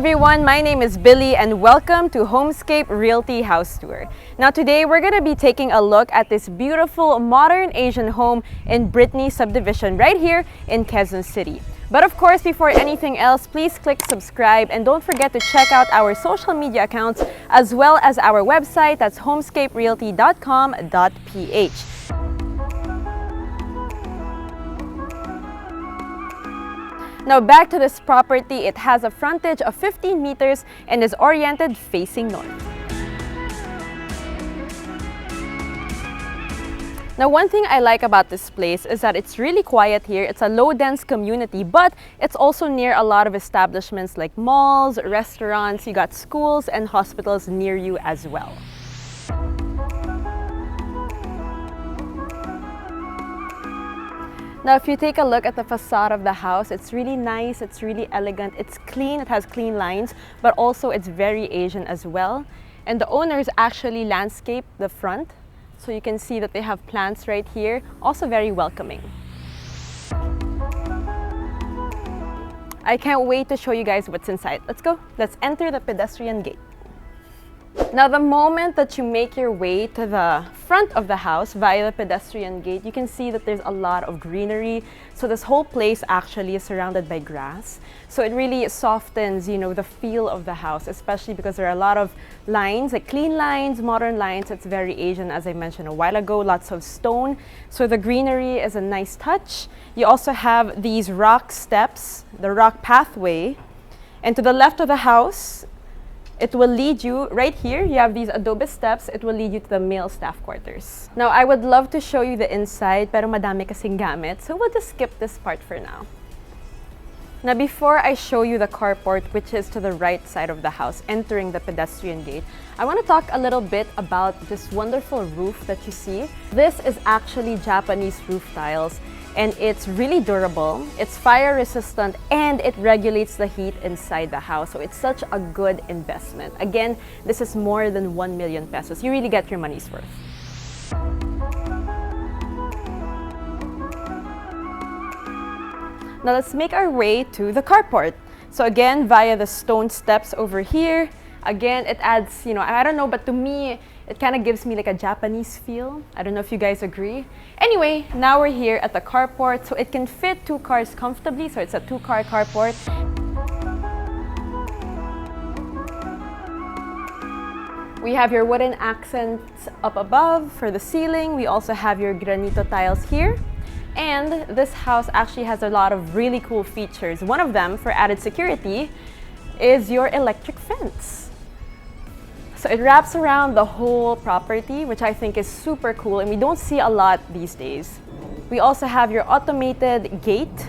everyone, my name is Billy and welcome to Homescape Realty House Tour. Now today we're going to be taking a look at this beautiful modern Asian home in Brittany subdivision right here in Quezon City. But of course, before anything else, please click subscribe and don't forget to check out our social media accounts as well as our website, that's homescaperealty.com.ph. Now back to this property, it has a frontage of 15 meters and is oriented facing north. Now one thing I like about this place is that it's really quiet here. It's a low-dense community, but it's also near a lot of establishments like malls, restaurants. You got schools and hospitals near you as well. Now, if you take a look at the facade of the house, it's really nice, it's really elegant, it's clean, it has clean lines, but also it's very Asian as well. And the owners actually landscaped the front, so you can see that they have plants right here, also very welcoming. I can't wait to show you guys what's inside. Let's go, let's enter the pedestrian gate. Now, the moment that you make your way to the front of the house via the pedestrian gate, you can see that there's a lot of greenery. So this whole place actually is surrounded by grass. So it really softens, the feel of the house, especially because there are a lot of lines, like clean lines, modern lines. It's very Asian, as I mentioned a while ago, lots of stone. So the greenery is a nice touch. You also have these rock steps, the rock pathway. And to the left of the house, it will lead you right here. You have these adobe steps. It will lead you to the male staff quarters. Now, I would love to show you the inside, pero madami kasing gamit, so we'll just skip this part for now. Now, before I show you the carport, which is to the right side of the house, entering the pedestrian gate, I want to talk a little bit about this wonderful roof that you see. This is actually Japanese roof tiles, and it's really durable, it's fire resistant, and it regulates the heat inside the house. So it's such a good investment. Again, this is more than 1 million pesos. You really get your money's worth. Now let's make our way to the carport. So again, via the stone steps over here, again, it adds, I don't know, but to me, it kind of gives me like a Japanese feel. I don't know if you guys agree. Anyway, now we're here at the carport, so it can fit 2 cars comfortably. So it's a 2-car carport. We have your wooden accents up above for the ceiling. We also have your granito tiles here. And this house actually has a lot of really cool features. One of them, for added security, is your electric fence. So it wraps around the whole property, which I think is super cool, and we don't see a lot these days. We also have your automated gate,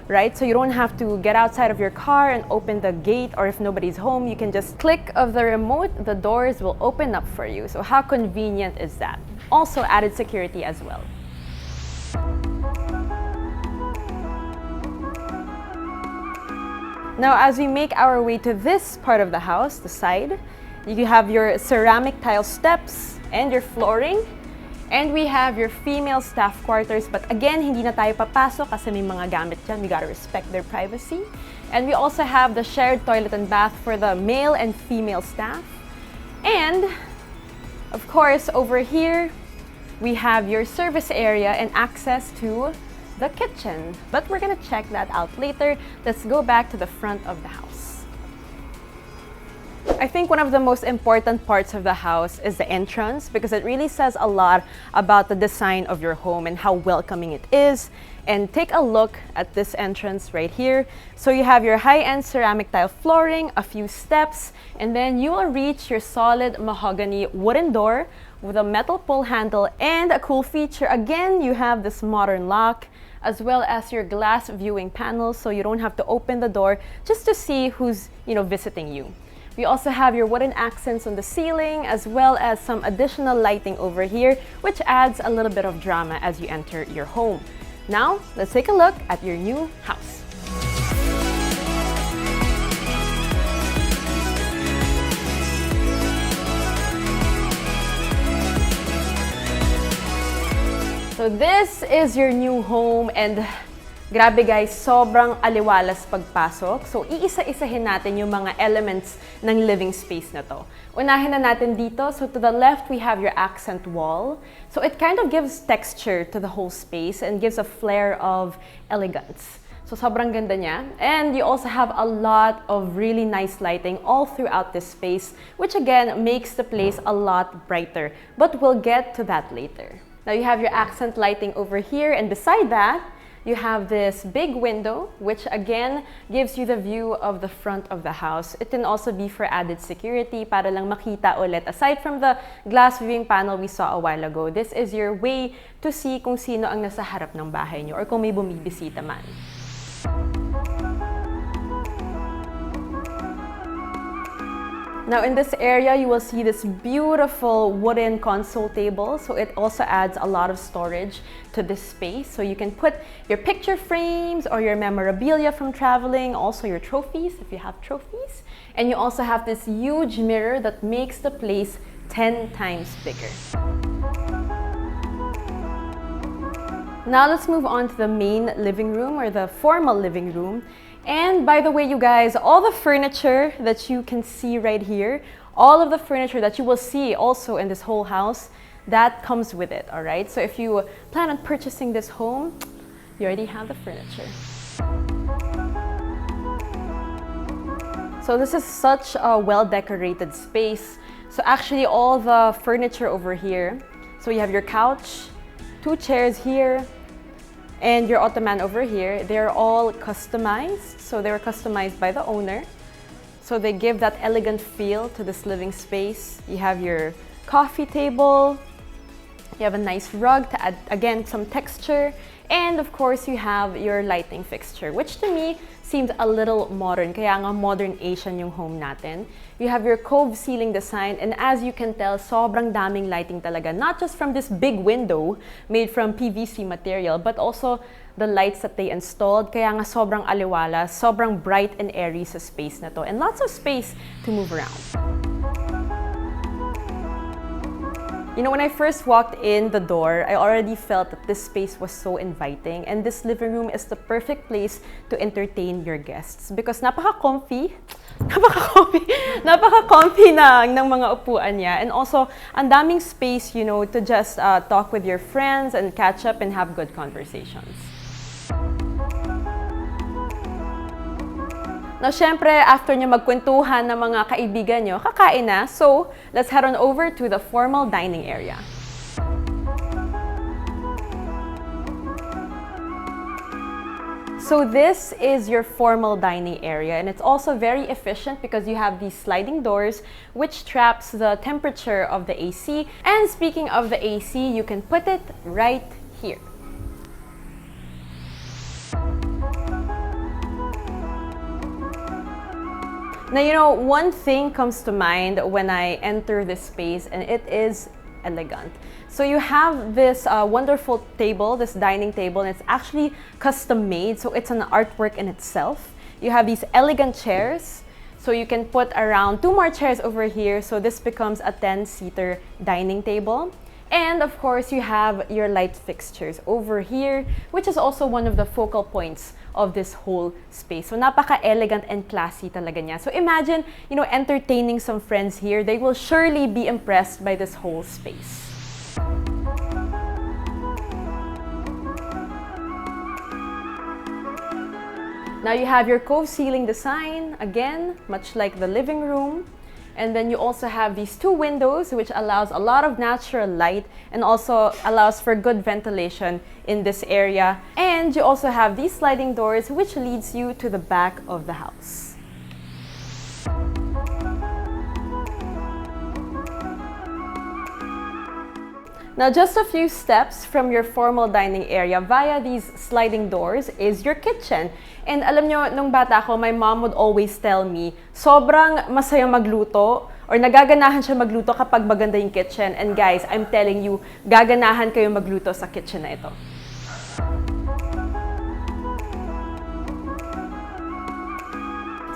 right? So you don't have to get outside of your car and open the gate, or if nobody's home, you can just click of the remote, the doors will open up for you. So how convenient is that? Also added security as well. Now, as we make our way to this part of the house, the side, you have your ceramic tile steps and your flooring. And we have your female staff quarters. But again, hindi na tayo papasok kasi may mga gamit dyan. We gotta respect their privacy. And we also have the shared toilet and bath for the male and female staff. And, of course, over here, we have your service area and access to the kitchen. But we're gonna check that out later. Let's go back to the front of the house. I think one of the most important parts of the house is the entrance, because it really says a lot about the design of your home and how welcoming it is. And take a look at this entrance right here. So you have your high-end ceramic tile flooring, a few steps, and then you will reach your solid mahogany wooden door with a metal pull handle. And a cool feature, again, you have this modern lock, as well as your glass viewing panels, so you don't have to open the door just to see who's visiting you. We also have your wooden accents on the ceiling, as well as some additional lighting over here, which adds a little bit of drama as you enter your home. Now, let's take a look at your new house. So this is your new home, and Grabe guys, sobrang aliwalas pagpasok. So, iisa-isahin natin yung mga elements ng living space na to. Unahin na natin dito. So, to the left, we have your accent wall. So, it kind of gives texture to the whole space and gives a flair of elegance. So, sobrang ganda niya. And you also have a lot of really nice lighting all throughout this space, which again, makes the place a lot brighter. But we'll get to that later. Now, you have your accent lighting over here, and beside that, you have this big window, which again gives you the view of the front of the house. It can also be for added security, para lang makita ulit. Aside from the glass viewing panel we saw a while ago, this is your way to see kung sino ang nasa harap ng bahay nyo or kung may bumibisita man. Now in this area, you will see this beautiful wooden console table. So it also adds a lot of storage to this space. So you can put your picture frames or your memorabilia from traveling, also your trophies if you have trophies. And you also have this huge mirror that makes the place 10 times bigger. Now let's move on to the main living room or the formal living room. And by the way, you guys, all the furniture that you can see right here, all of the furniture that you will see also in this whole house, that comes with it, all right? So if you plan on purchasing this home, you already have the furniture. So this is such a well-decorated space. So actually all the furniture over here, so you have your couch, 2 chairs here, and your ottoman over here, they're all customized. So they were customized by the owner. So they give that elegant feel to this living space. You have your coffee table. You have a nice rug to add, again, some texture. And of course, you have your lighting fixture, which to me seems a little modern. Kaya nga modern Asian yung home natin. You have your cove ceiling design, and as you can tell, sobrang daming lighting talaga. Not just from this big window made from PVC material, but also the lights that they installed. Kaya nga sobrang aliwala, sobrang bright and airy sa space na to. And lots of space to move around. You know, when I first walked in the door, I already felt that this space was so inviting, and this living room is the perfect place to entertain your guests because napaka-comfy ng mga upuan niya, and also ang daming space, you know, to just talk with your friends and catch up and have good conversations. Now, syempre, after nyo magkwentuhan ng mga kaibigan nyo, kakain na. So, let's head on over to the formal dining area. So this is your formal dining area, and it's also very efficient because you have these sliding doors which traps the temperature of the AC. And speaking of the AC, you can put it right here. Now, you know, one thing comes to mind when I enter this space, and it is elegant. So you have this wonderful table, this dining table, and it's actually custom made, so it's an artwork in itself. You have these elegant chairs, so you can put around 2 more chairs over here, so this becomes a 10-seater dining table. And of course, you have your light fixtures over here, which is also one of the focal points of this whole space. So napaka-elegant and classy talaga niya. So imagine, you know, entertaining some friends here. They will surely be impressed by this whole space. Now you have your cove ceiling design, again, much like the living room. And then you also have these 2 windows, which allows a lot of natural light and also allows for good ventilation in this area. And you also have these sliding doors, which leads you to the back of the house. Now, just a few steps from your formal dining area via these sliding doors is your kitchen. And alam nyo, nung bata ko, my mom would always tell me, sobrang masaya magluto or nagaganahan siya magluto kapag maganda yung kitchen. And guys, I'm telling you, gaganahan kayo magluto sa kitchen na ito.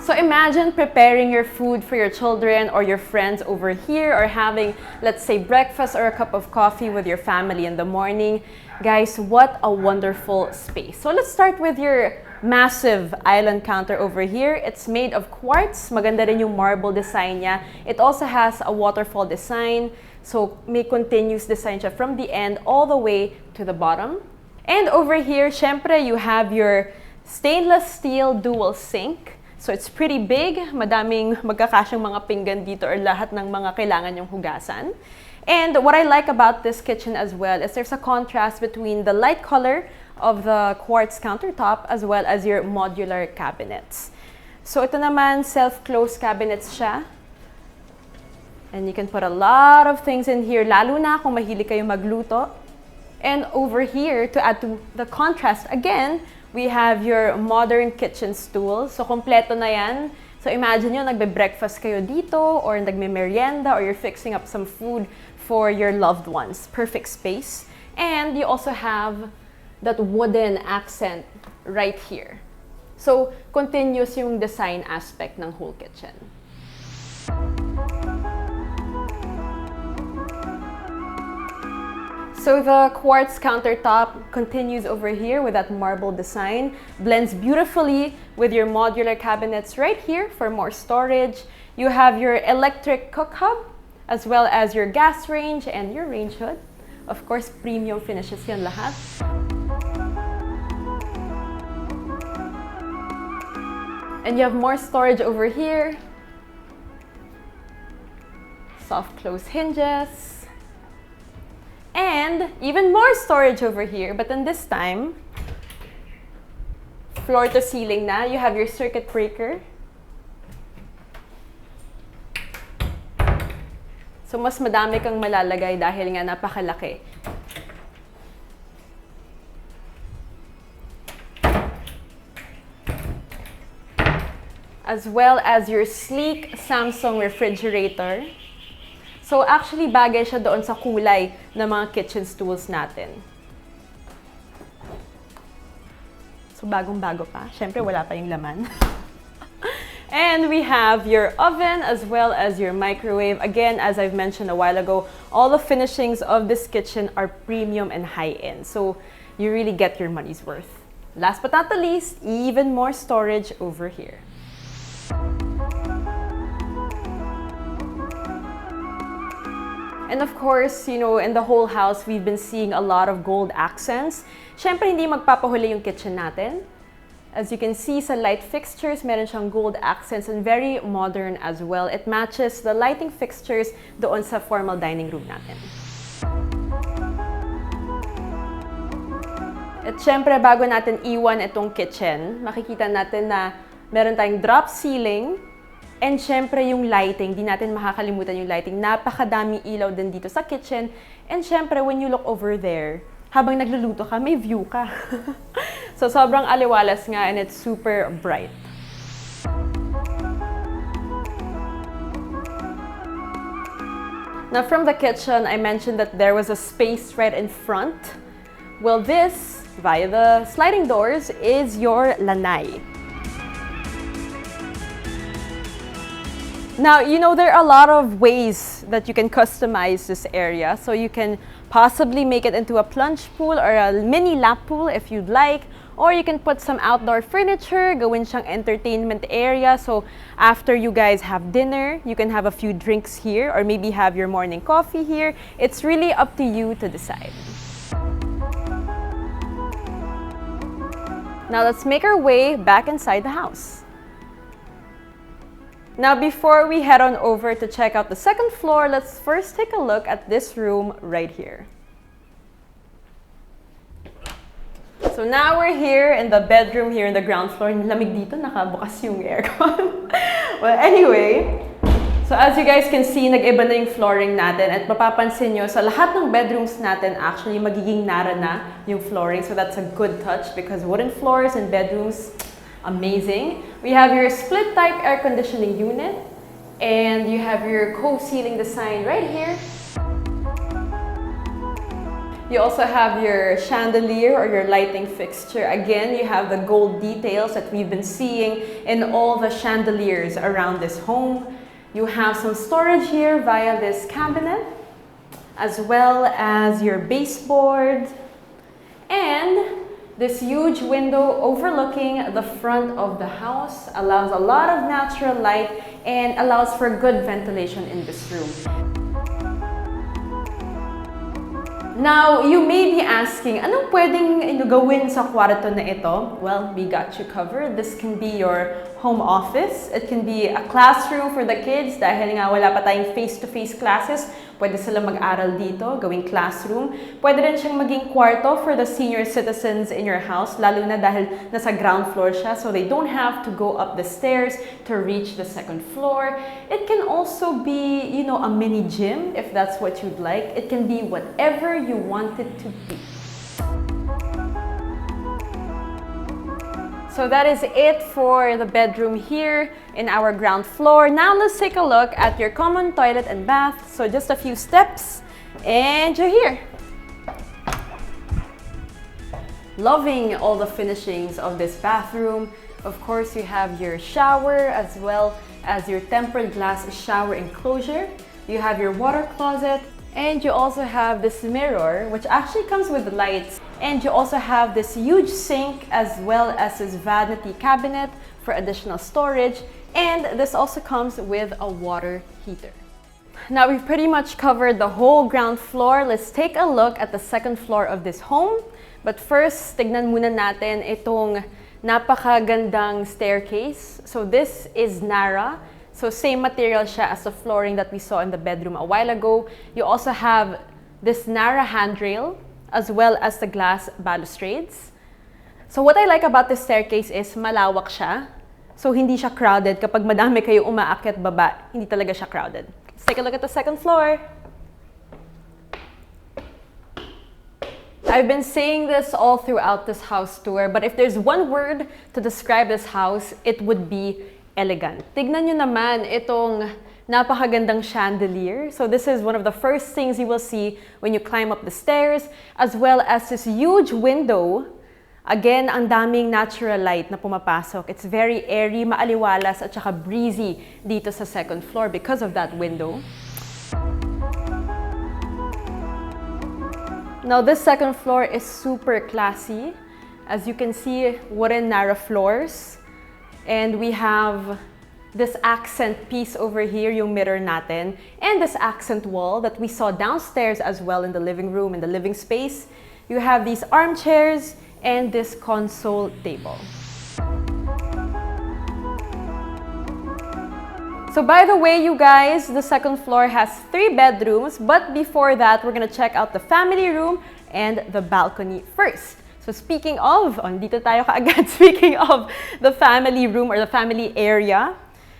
So imagine preparing your food for your children or your friends over here, or having, let's say, breakfast or a cup of coffee with your family in the morning. Guys, what a wonderful space. So let's start with your massive island counter over here. It's made of quartz. Maganda rin yung marble design niya. It also has a waterfall design. So may continuous design siya from the end all the way to the bottom. And over here, syempre, you have your stainless steel dual sink. So it's pretty big. Madaming magkakasyang mga pinggan dito or lahat ng mga kailangan yung hugasan. And what I like about this kitchen as well is there's a contrast between the light color of the quartz countertop as well as your modular cabinets. So ito naman, self-close cabinets siya. And you can put a lot of things in here, lalo na kung mahilig kayo magluto. And over here, to add to the contrast again, we have your modern kitchen stool. So kompleto na yan. So imagine nyo, nagbe-breakfast kayo dito or nagme-merienda or you're fixing up some food for your loved ones. Perfect space. And you also have that wooden accent right here. So, continuous yung design aspect ng whole kitchen. So the quartz countertop continues over here with that marble design, blends beautifully with your modular cabinets right here for more storage. You have your electric cook hub, as well as your gas range and your range hood. Of course, premium finishes yan lahat. And you have more storage over here. Soft close hinges. And even more storage over here, but then this time, floor to ceiling na. You have your circuit breaker. So, mas madami kang malalagay dahil nga napakalaki. As well as your sleek Samsung refrigerator. So, actually, bagay siya doon sa kulay ng mga kitchen stools natin. So, bagong-bago pa. Siyempre, wala pa yung laman. And we have your oven as well as your microwave. Again, as I've mentioned a while ago, all the finishings of this kitchen are premium and high-end. So you really get your money's worth. Last but not the least, even more storage over here. And of course, you know, in the whole house, we've been seeing a lot of gold accents. Syempre, hindi magpapahuli yung kitchen natin. As you can see sa light fixtures, meron siyang gold accents and very modern as well. It matches the lighting fixtures doon sa formal dining room natin. At syempre, bago natin iwan itong kitchen, makikita natin na meron tayong drop ceiling and syempre yung lighting. Di natin makakalimutan yung lighting. Napakadami ilaw din dito sa kitchen. And syempre, when you look over there, habang nagluluto ka, may view ka. So, sobrang aliwalas nga and it's super bright. Now, from the kitchen, I mentioned that there was a space right in front. Well, this, via the sliding doors, is your lanai. Now, you know, there are a lot of ways that you can customize this area. So you can possibly make it into a plunge pool or a mini lap pool if you'd like. Or you can put some outdoor furniture, gawin siyang entertainment area. So after you guys have dinner, you can have a few drinks here or maybe have your morning coffee here. It's really up to you to decide. Now let's make our way back inside the house. Now, before we head on over to check out the second floor, let's first take a look at this room right here. So now we're here in the bedroom here in the ground floor. Lamig dito, nakabukas yung aircon. Well, anyway, so as you guys can see, nag-iba na yung flooring natin. At mapapansin nyo, sa lahat ng bedrooms natin, actually, magiging nara na yung flooring. So that's a good touch because wooden floors in bedrooms, amazing. We have your split type air conditioning unit and you have your co-ceiling design right here. You also have your chandelier or your lighting fixture. Again, you have the gold details that we've been seeing in all the chandeliers around this home. You have some storage here via this cabinet, as well as your baseboard. And this huge window overlooking the front of the house allows a lot of natural light and allows for good ventilation in this room. Now, you may be asking, anong pwedeng gawin sa kwarto na ito? Well, we got you covered. This can be your home office. It can be a classroom for the kids dahil nga wala pa tayong face-to-face classes. Pwede sila mag-aral dito, gawing classroom. Pwede rin siyang maging kwarto for the senior citizens in your house, lalo na dahil nasa ground floor siya, so they don't have to go up the stairs to reach the second floor. It can also be, you know, a mini gym if that's what you'd like. It can be whatever you want it to be. So that is it for the bedroom here in our ground floor. Now let's take a look at your common toilet and bath. So just a few steps and you're here. Loving all the finishings of this bathroom. Of course, you have your shower as well as your tempered glass shower enclosure. You have your water closet. And you also have this mirror, which actually comes with lights. And you also have this huge sink as well as this vanity cabinet for additional storage. And this also comes with a water heater. Now we've pretty much covered the whole ground floor. Let's take a look at the second floor of this home. But first, tignan muna natin itong napakagandang staircase. So this is Nara. So same material siya as the flooring that we saw in the bedroom a while ago. You also have this Nara handrail as well as the glass balustrades. So what I like about this staircase is malawak siya. So hindi siya crowded. Kapag madami kayo umaakyat baba, hindi talaga siya crowded. Let's take a look at the second floor. I've been saying this all throughout this house tour, but if there's one word to describe this house, it would be elegant. Tignan nyo naman itong napakagandang chandelier. So this is one of the first things you will see when you climb up the stairs, as well as this huge window. Again, ang daming natural light na pumapasok. It's very airy, maaliwalas, at saka breezy dito sa second floor because of that window. Now this second floor is super classy. As you can see, wooden Nara floors. And we have this accent piece over here, yung mirror natin, and this accent wall that we saw downstairs as well in the living room, in the living space. You have these armchairs and this console table. So by the way, you guys, the second floor has 3 bedrooms, but before that, we're gonna check out the family room and the balcony first. So speaking of, dito tayo kaagad, speaking of the family room or the family area,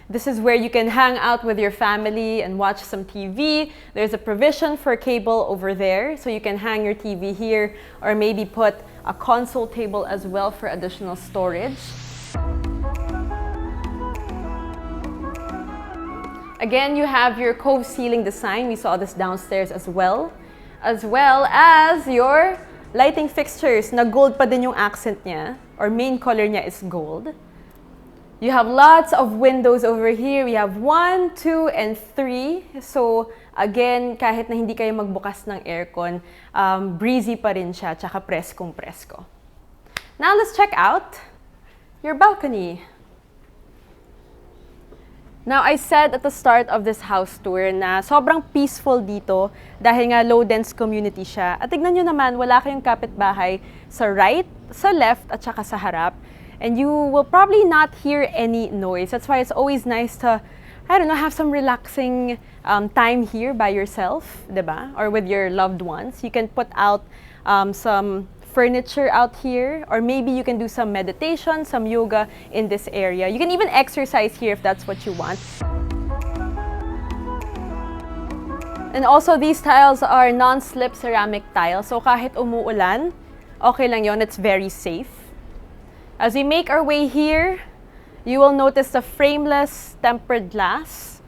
this is where you can hang out with your family and watch some TV. There's a provision for cable over there, so you can hang your TV here or maybe put a console table as well for additional storage. Again, you have your cove ceiling design. We saw this downstairs as well as your lighting fixtures na gold pa din yung accent niya, or main color niya is gold. You have lots of windows over here. We have 1, 2, and 3. So again, kahit na hindi kayo magbukas ng aircon, breezy pa rin siya, tsaka preskong-presko. Now let's check out your balcony. Now, I said at the start of this house tour na sobrang peaceful dito dahil nga low-dense community siya. At tignan nyo naman, wala kayong kapitbahay sa right, sa left, at saka sa harap. And you will probably not hear any noise. That's why it's always nice to, I don't know, have some relaxing time here by yourself, diba? Or with your loved ones. You can put out some furniture out here, or maybe you can do some meditation, some yoga in this area. You can even exercise here if that's what you want. And also, these tiles are non-slip ceramic tiles, so kahit umuulan, okay lang yon, it's very safe. As we make our way here, you will notice the frameless tempered glass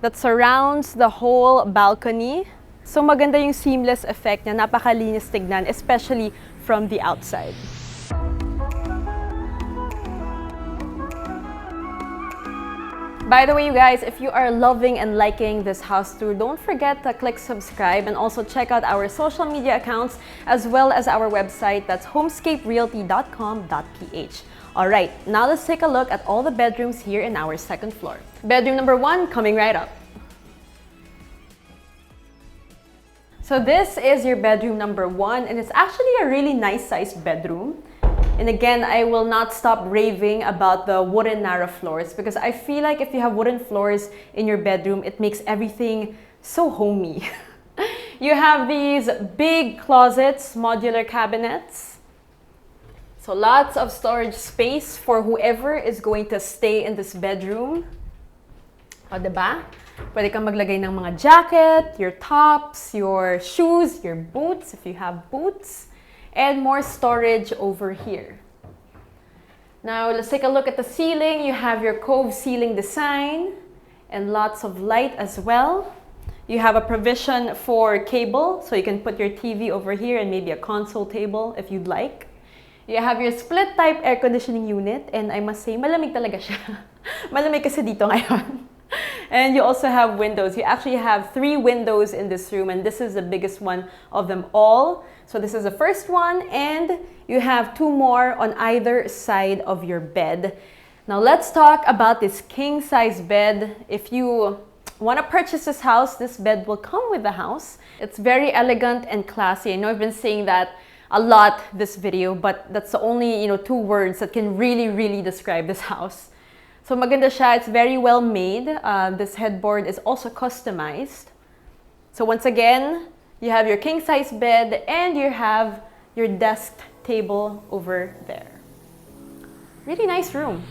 that surrounds the whole balcony. So maganda yung seamless effect niya, napakalinis tignan, especially from the outside. By the way, you guys, if you are loving and liking this house tour, don't forget to click subscribe and also check out our social media accounts as well as our website. That's homescaperealty.com.ph. Alright, now let's take a look at all the bedrooms here in our second floor. Bedroom number 1 coming right up. So this is your bedroom number 1, and it's actually a really nice sized bedroom. And again, I will not stop raving about the wooden Nara floors because I feel like if you have wooden floors in your bedroom, it makes everything so homey. You have these big closets, modular cabinets. So lots of storage space for whoever is going to stay in this bedroom. O, diba? Pwede kang maglagay ng mga jacket, your tops, your shoes, your boots, if you have boots. And more storage over here. Now, let's take a look at the ceiling. You have your cove ceiling design and lots of light as well. You have a provision for cable, so you can put your TV over here and maybe a console table if you'd like. You have your split type air conditioning unit, and I must say, malamig talaga siya. Malamig kasi dito ngayon. And you also have windows. You actually have 3 windows in this room, and this is the biggest one of them all. So this is the first one, and you have 2 more on either side of your bed. Now let's talk about this king size bed. If you want to purchase this house, this bed will come with the house. It's very elegant and classy. I know I've been saying that a lot this video, but that's the only 2 words that can really describe this house. So maganda siya. It's very well made. This headboard is also customized. So once again, you have your king size bed and you have your desk table over there. Really nice room.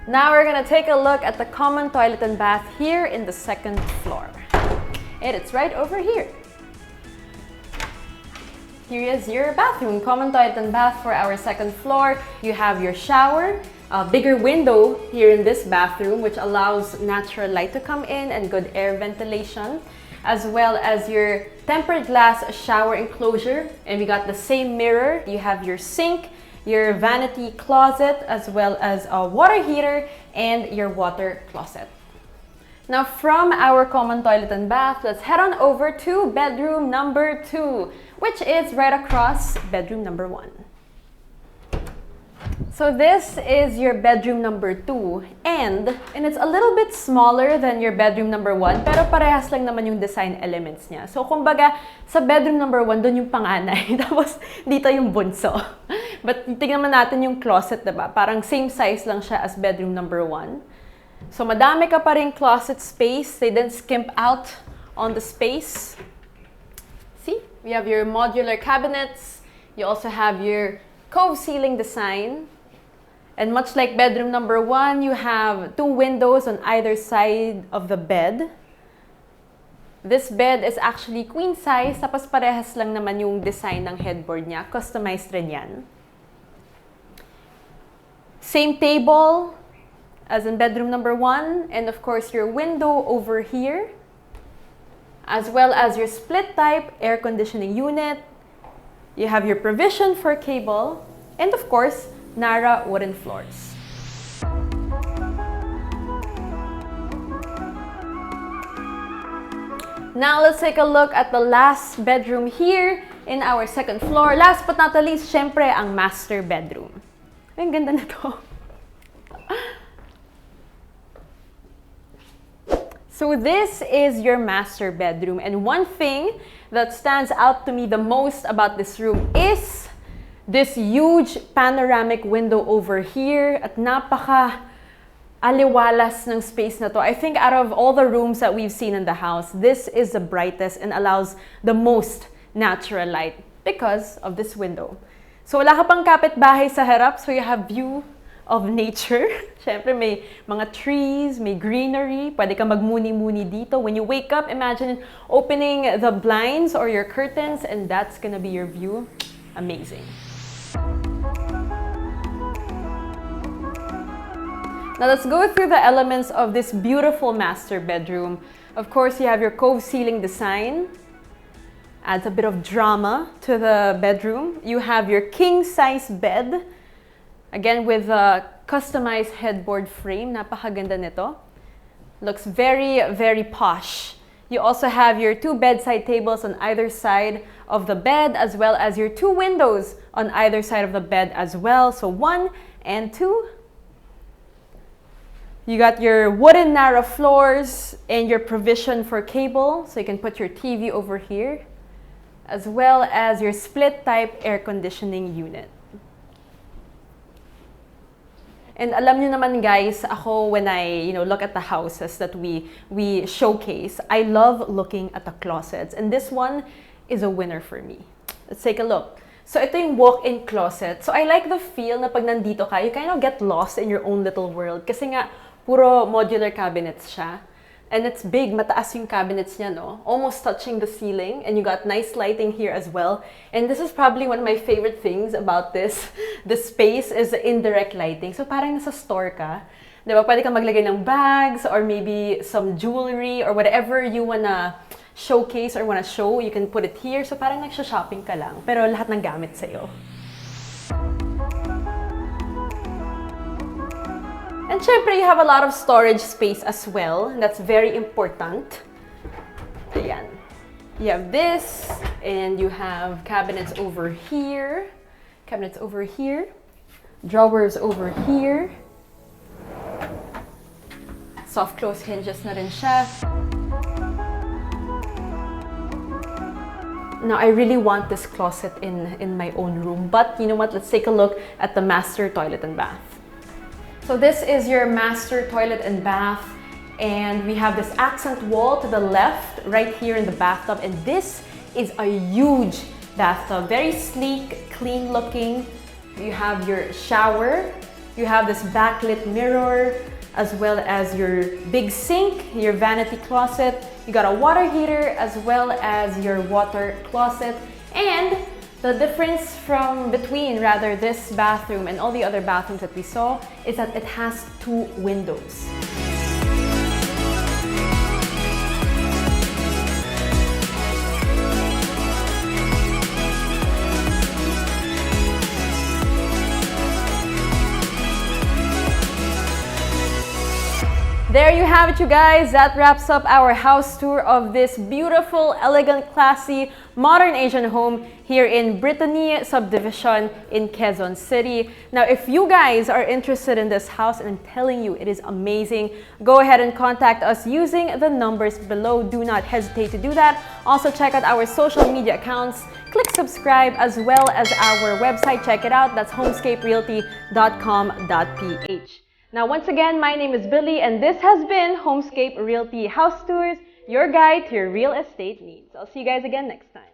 Now we're gonna take a look at the common toilet and bath here in the second floor. And it's right over here. Here is your bathroom, common toilet and bath for our second floor. You have your shower, a bigger window here in this bathroom, which allows natural light to come in and good air ventilation, as well as your tempered glass shower enclosure. And we got the same mirror. You have your sink, your vanity closet, as well as a water heater and your water closet. Now from our common toilet and bath, let's head on over to bedroom number 2, which is right across bedroom number 1. So this is your bedroom number 2, and it's a little bit smaller than your bedroom number 1, pero parehas lang naman yung design elements niya. So kumbaga, sa bedroom number 1, doon yung panganay, tapos dito yung bunso. But tingnan naman natin yung closet, diba? Parang same size lang siya as bedroom number 1. So madami ka pa rin closet space. They didn't skimp out on the space. See? We have your modular cabinets. You also have your cove ceiling design. And much like bedroom number 1, you have 2 windows on either side of the bed. This bed is actually queen size, tapos parehas lang naman yung design ng headboard niya. Customized rin yan. Same table as in bedroom number 1, and of course your window over here, as well as your split type air conditioning unit. You have your provision for cable, and of course, Nara wooden floors. Now let's take a look at the last bedroom here in our second floor. Last but not the least, syempre ang master bedroom. Ay, ang ganda na to. So this is your master bedroom, and one thing that stands out to me the most about this room is this huge panoramic window over here at napaka aliwalas ng space na to. I think out of all the rooms that we've seen in the house, this is the brightest and allows the most natural light because of this window. So wala ka pang kapitbahay sa harap, so you have view of nature. Siyempre, may mga trees, may greenery. Pwede ka magmuni-muni dito. When you wake up, imagine opening the blinds or your curtains, and that's gonna be your view. Amazing. Now, let's go through the elements of this beautiful master bedroom. Of course, you have your cove ceiling design, Adds a bit of drama to the bedroom. You have your king-size bed. Again, with a customized headboard frame. Napakaganda nito. Looks very, very posh. You also have your 2 bedside tables on either side of the bed, as well as your 2 windows on either side of the bed as well. So 1 and 2. You got your wooden narrow floors and your provision for cable. So you can put your TV over here, as well as your split type air conditioning unit. And alam nyo naman guys, ako when I look at the houses that we showcase, I love looking at the closets. And this one is a winner for me. Let's take a look. So ito yung walk-in closet. So I like the feel na pag nandito ka, you kind of get lost in your own little world. Kasi nga, puro modular cabinets siya. And it's big, mataas yung cabinets niya, no? Almost touching the ceiling. And you got nice lighting here as well. And this is probably one of my favorite things about this space is the indirect lighting. So parang nasa store ka. Diba? Pwede kang maglagay ng bags or maybe some jewelry or whatever you wanna showcase or wanna show. You can put it here. So parang nagsha-shopping ka lang. Pero lahat ng gamit sa'yo. And syempre, you have a lot of storage space as well. And that's very important. Ayan. You have this, and you have cabinets over here. Cabinets over here. Drawers over here. Soft close hinges na rin siya. Now, I really want this closet in my own room. But you know what? Let's take a look at the master toilet and bath. So this is your master toilet and bath, and we have this accent wall to the left right here in the bathtub, and this is a huge bathtub, very sleek, clean looking. You have your shower, you have this backlit mirror, as well as your big sink, your vanity closet. You got a water heater as well as your water closet, and the difference between this bathroom and all the other bathrooms that we saw is that it has 2 windows. There you have it, you guys. That wraps up our house tour of this beautiful, elegant, classy, modern Asian home here in Brittany subdivision in Quezon City. Now, if you guys are interested in this house, and I'm telling you, it is amazing, go ahead and contact us using the numbers below. Do not hesitate to do that. Also, check out our social media accounts. Click subscribe as well as our website. Check it out. That's homescaperealty.com.ph. Now, once again, my name is Billy, and this has been Homescape Realty House Tours, your guide to your real estate needs. I'll see you guys again next time.